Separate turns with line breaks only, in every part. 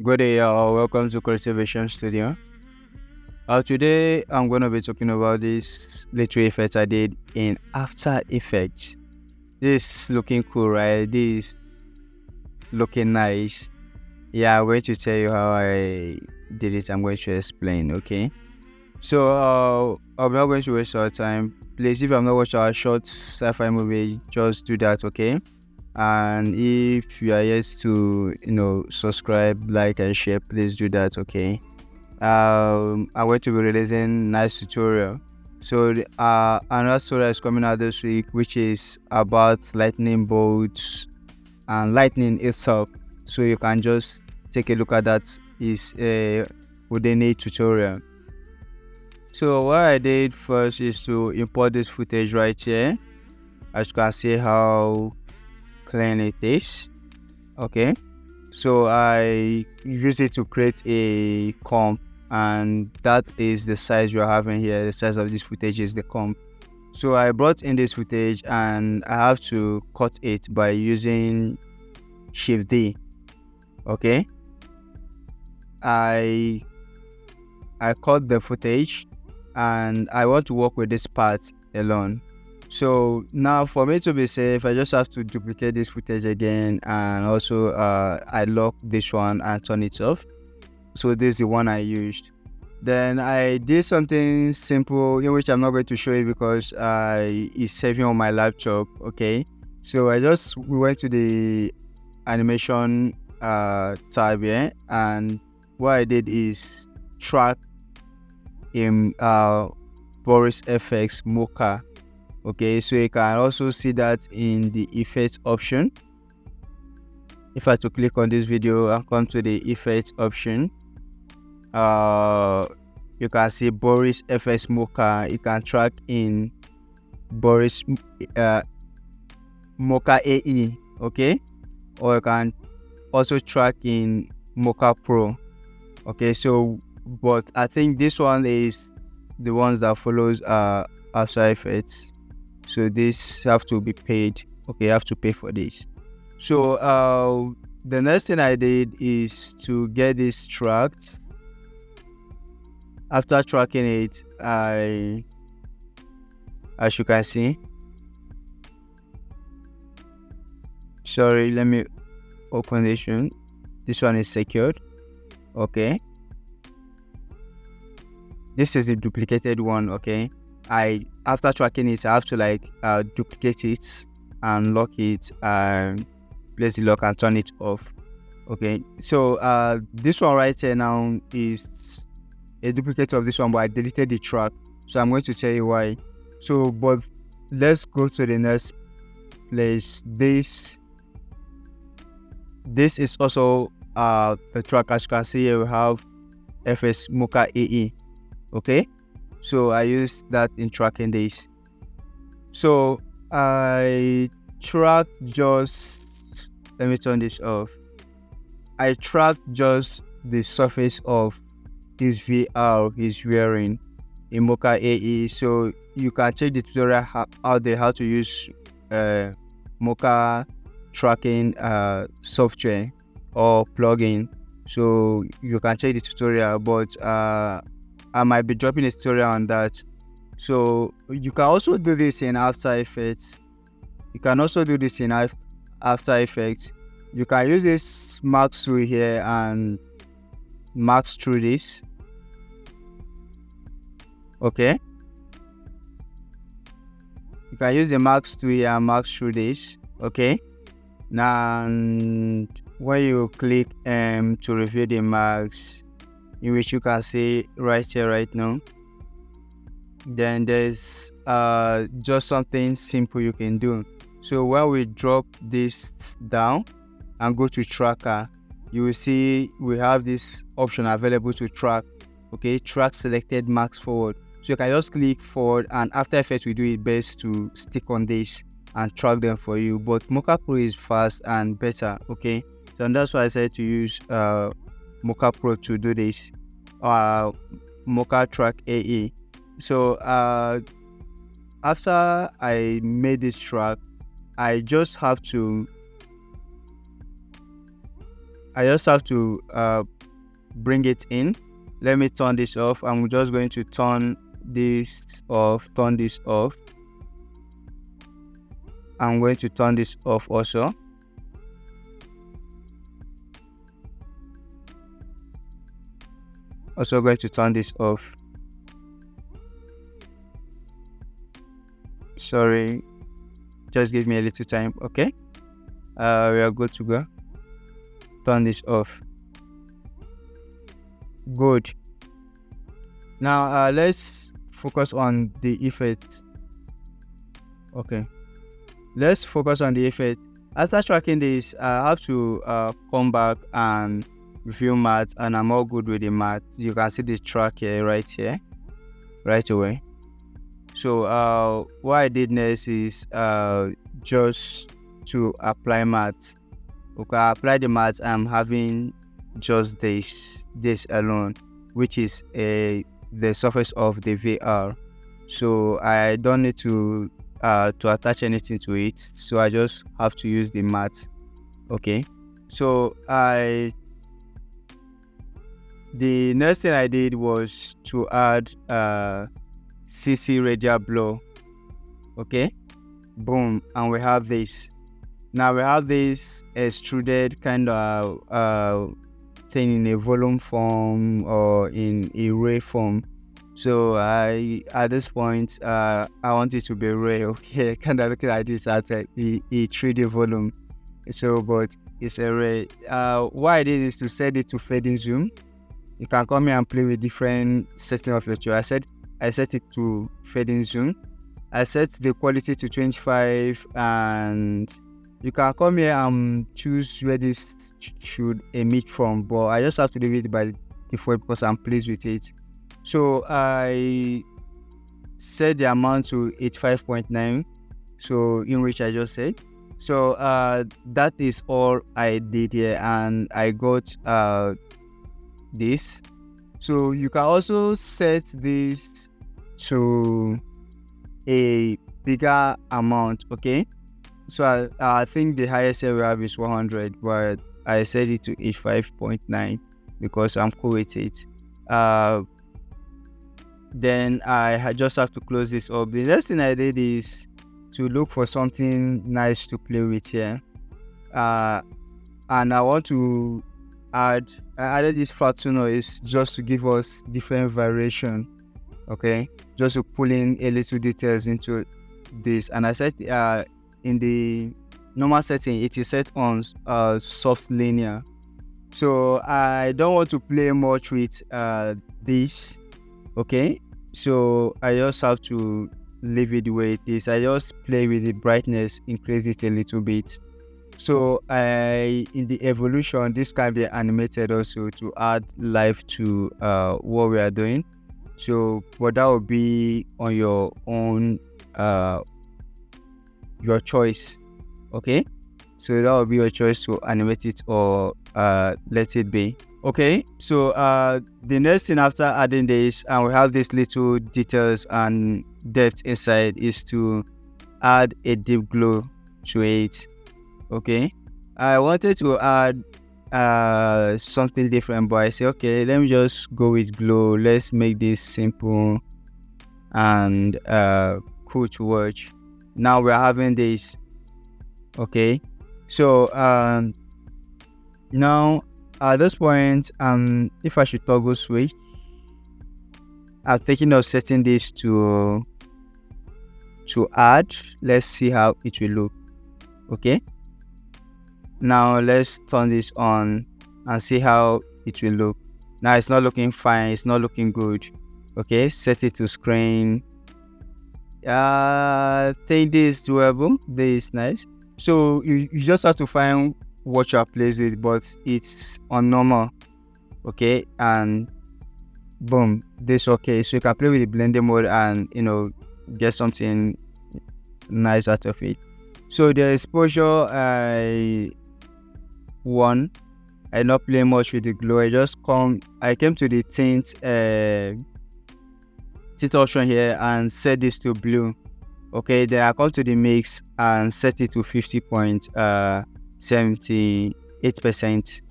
Good day, welcome to Cultivation Studio. Today I'm going to be talking about this little effect I did in After Effects. This looking cool, right? This looking nice. Yeah, I'm going to tell you how I did it. I'm going to explain, okay? So, I'm not going to waste our time. Please, if you have not watched our short sci-fi movie, just do that, okay? And if you are yet to subscribe, like, and share, please do that, okay? I'm going to be releasing nice tutorial. So another tutorial is coming out this week, which is about lightning bolts and lightning itself. So you can just take a look at that. Is within a tutorial. So what I did first is to import this footage right here. As you can see how clean it is. Okay, so I use it to create a comp, and that is the size we are having here. The size of this footage is the comp. So I brought in this footage and I have to cut it by using Shift D. Okay, I cut the footage and I want to work with this part alone. So now for me to be safe, I just have to duplicate this footage again, and also I lock this one and turn it off. So this is the one I used. Then I did something simple in which I'm not going to show you because it's saving on my laptop. Okay, so we went to the animation tab here, and what I did is track in Boris FX Mocha. Okay, so you can also see that in the effects option. If I to click on this video and come to the effects option, you can see Boris FX Mocha. You can track in Boris Mocha AE, okay, or you can also track in Mocha Pro. Okay, so but I think this one is the ones that follows After Effects. So this have to be paid. Okay, you have to pay for this. So the next thing I did is to get this tracked. After tracking it, as you can see, sorry, let me open this one. This one is secured. Okay, this is the duplicated one. Okay, after tracking it, I have to duplicate it and lock it and place the lock and turn it off. Okay, so this one right here now is a duplicate of this one, but I deleted the track, so I'm going to tell you why. So but let's go to the next place. This is also the track. As you can see here, we have FX Mocha AE. Okay, so I use that in tracking this. So I track just, let me turn this off. I track just the surface of his VR he's wearing in Mocha AE. So you can check the tutorial out there how to use Mocha tracking software or plugin. So you can check the tutorial, but I might be dropping a tutorial on that. So you can also do this in After Effects. You can use this max tool here and max through this. Okay, you can use the max tool here and max through this. Okay, now when you click to review the max, in which you can see right here right now, then there's just something simple you can do. So when we drop this down and go to tracker, you will see we have this option available to track. Okay, track selected max forward. So you can just click forward, and After Effects will do it best to stick on this and track them for you. But Mocha Pro is fast and better. Okay, so that's why I said to use Mocha Pro to do this. Mocha Track AE. So after I made this track, I just have to bring it in. Let me turn this off. I'm just going to turn this off. I'm going to turn this off also. Also going to turn this off. Sorry, just give me a little time. Okay, we are good to go. Turn this off. Good. Now let's focus on the effect. Okay, let's focus on the effect. After tracking this, I have to come back and view math, and I'm all good with the math. You can see the track here, right away. So what I did next is just to apply math. Okay, I apply the math. I'm having just this alone, which is the surface of the VR. So I don't need to attach anything to it. So I just have to use the math. Okay. So the next thing I did was to add CC radial blow. Okay, boom, and we have this. Now we have this extruded kind of thing in a volume form or in a ray form. So at this point I want it to be ray. Okay, kind of looking at this as a 3D volume. So but it's a ray. What I did is to set it to fading zoom. You can come here and play with different settings of your choice. I set it to fading zoom. I set the quality to 25, and you can come here and choose where this should emit from, but I just have to leave it by default because I'm pleased with it. So I set the amount to 85.9, so in which I just said. So that is all I did here, and I got this. So you can also set this to a bigger amount. Okay, so I think the highest here we have is 100, but I set it to 85.9 because I'm cool with it. Then I just have to close this up. The next thing I did is to look for something nice to play with here, and I want to I added this flat tone noise just to give us different variation. Okay, just to pull in a little details into this. And I set in the normal setting it is set on soft linear, so I don't want to play much with this. Okay, so I just have to leave it the way it is. I just play with the brightness, increase it a little bit. So in the evolution, this can be animated also to add life to what we are doing. So but that will be on your own, your choice. Okay, so that will be your choice to animate it or let it be. Okay, so the next thing after adding this, and we have these little details and depth inside, is to add a deep glow to it. Okay, I wanted to add something different, but I say okay, let me just go with glow. Let's make this simple and cool to watch. Now we're having this. Okay, so now at this point, if I should toggle switch, I'm thinking of setting this to add. Let's see how it will look. Okay, now let's turn this on and see how it will look. Now it's not looking fine, it's not looking good. Okay, set it to screen. I think this is doable. This is nice. So you just have to find what you are pleased with, but it's on normal. Okay, and boom, this okay. So you can play with the blending mode and get something nice out of it. So the exposure, I not play much with the glow. I came to the tint option here and set this to blue. Okay, then I come to the mix and set it to 50.78%.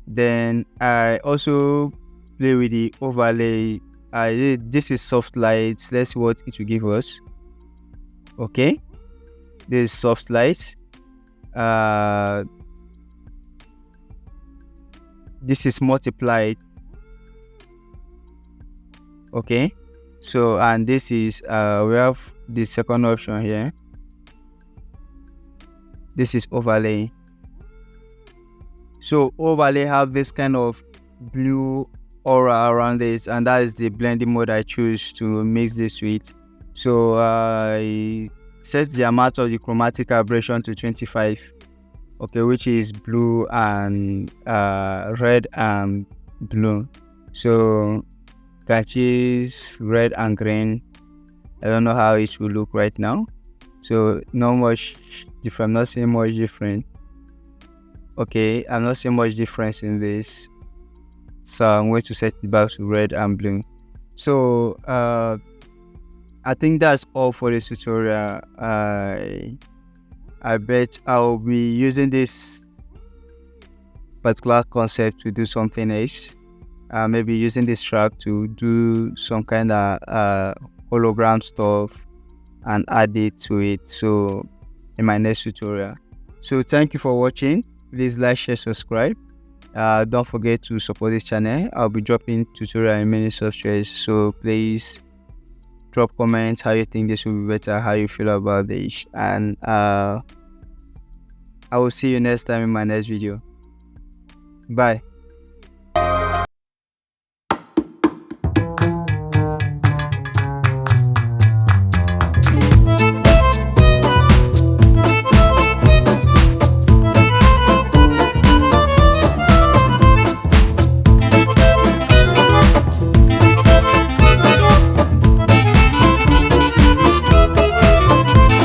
Then I also play with the overlay. This is soft lights. Let's see what it will give us. Okay, this is soft light. This is multiplied. Okay, so and this is we have the second option here. This is overlay. So overlay have this kind of blue aura around it, and that is the blending mode I choose to mix this with. So I set the amount of the chromatic aberration to 25, okay, which is blue and red and blue. So can choose red and green. I don't know how it will look right now. So not much different. I'm not seeing much different. Okay, I'm not seeing much difference in this. So I'm going to set it back to red and blue. So I think that's all for this tutorial. I bet I'll be using this particular concept to do something else. Maybe using this track to do some kind of hologram stuff and add it to it. So in my next tutorial. So thank you for watching. Please like, share, subscribe. Don't forget to support this channel. I'll be dropping tutorial in many softwares. So please drop comments how you think this will be better, how you feel about this, and I will see you next time in my next video. Bye.